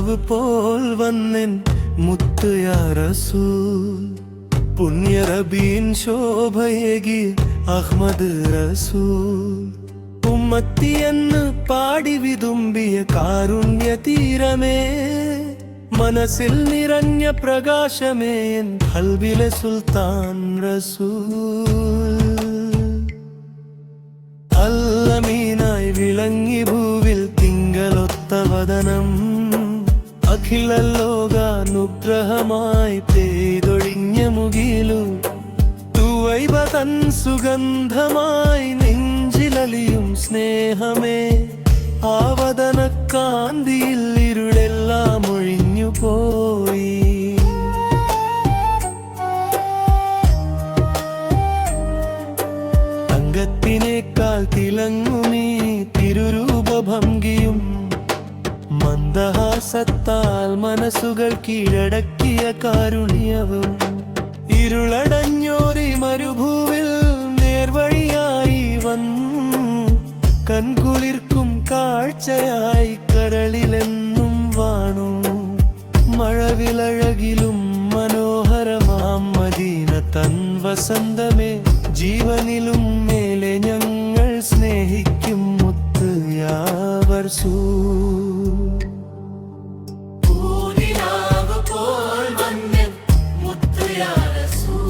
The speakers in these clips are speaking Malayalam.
പൂനിലാവ് പോൽ വന്നെൻ മുത്ത് യാ റസൂൽ പുണ്യ റബീൻ ശോഭയേകി അഹ്മദ് റസൂൽ ഉമ്മത്തിയെന്ന് പാടി വിതുമ്പിയ കാരുണ്യ തീരമേ മനസ്സിൽ നിറഞ്ഞ പ്രകാശമേ എൻ ഖൽബിലെ സുൽത്താൻ റസൂൽ അല്ലമീനായി വിളങ്ങി ഭൂവിൽ തിങ്കളൊത്ത വദനം അഖില ലോകാനുഗ്രഹമായി പെയ്തൊഴിഞ്ഞ മുകിലു തുവൈബ തൻ സുഗന്ധമായി നെഞ്ചിലലിയും സ്നേഹമേ ആവദന കാന്തിയിൽ ഇരുളെല്ലാം ഒഴിഞ്ഞു പോയി തങ്കത്തിനേക്കാൾ തിളങ്ങുമീ തിരുരൂപഭംഗിയും മന്ദഹാസത്താൽ മനസ്സുകൾ കീഴടക്കിയ കാരുണ്യവും ഇരുളടഞ്ഞോരി മരുഭൂവിൽ നേർവഴിയായി വന്നു കൺകുളിർക്കും കാഴ്ചയായി കരളിലെന്നും വാണു മഴവിലഴകിലും മനോഹരമാം മദീന തൻ വസന്തമേ ജീവനിലും മേലെ ഞങ്ങൾ സ്നേഹിക്കും മുത്ത് യാ റസൂൽ പൂനിലാവ് പോൽ വന്നെൻ മുത്ത് യാ റസൂൽ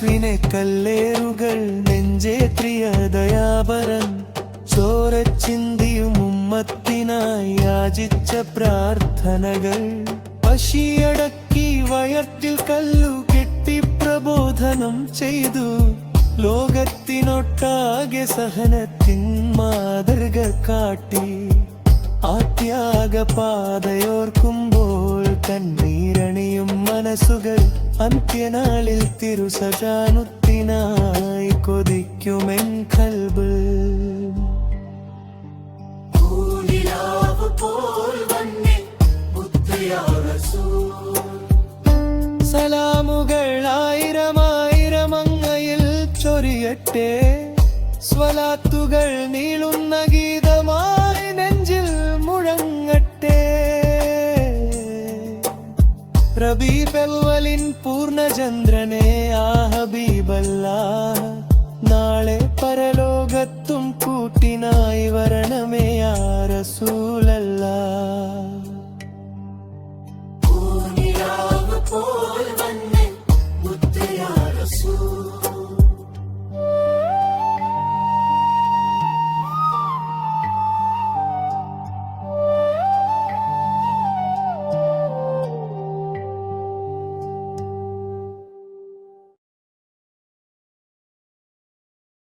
ിനെ കല്ലേറുകൾ നെഞ്ചേത്രിയ ദയാപരൻ ചോരച്ചിന്തിയും ഉമ്മത്തിനായി യാചിച്ച പ്രാർത്ഥനകൾ പശിയടക്കി വയറ്റിൽ കല്ലു കെട്ടി പ്രബോധനം ചെയ്തു ലോകത്തിനൊട്ടാകെ സഹനത്തിൻ മാതൃക കാട്ടി ആ ത്യാഗപാതയോർക്കുമ്പോൾ കണ്ണീരണിയും മനസ്സുകൾ അന്ത്യനാളിൽ തിരുസജാനുത്തിനായി കൊതിക്കുമെൻ ഖൽബ് പൂനിലാവ് പോൽ വന്നെൻ മുത്ത് യാ റസൂൽ സലാമുകൾ ആയിരമായിരം അങ്ങയിൽ ചൊരിയട്ടെ സ്വലാത്തുകൾ നീളുന്ന ഗീതമായി നെഞ്ചിൽ മുഴങ്ങട്ടെ റബീഉൽ പൂർണ്ണചന്ദ്രനെ ആ ഹബീബല്ലാഹ് നാളെ പരലോകത്തും കൂട്ടിനായി വരണമേ യാ റസൂലല്ലാഹ് പൂനിലാവ് പോൽ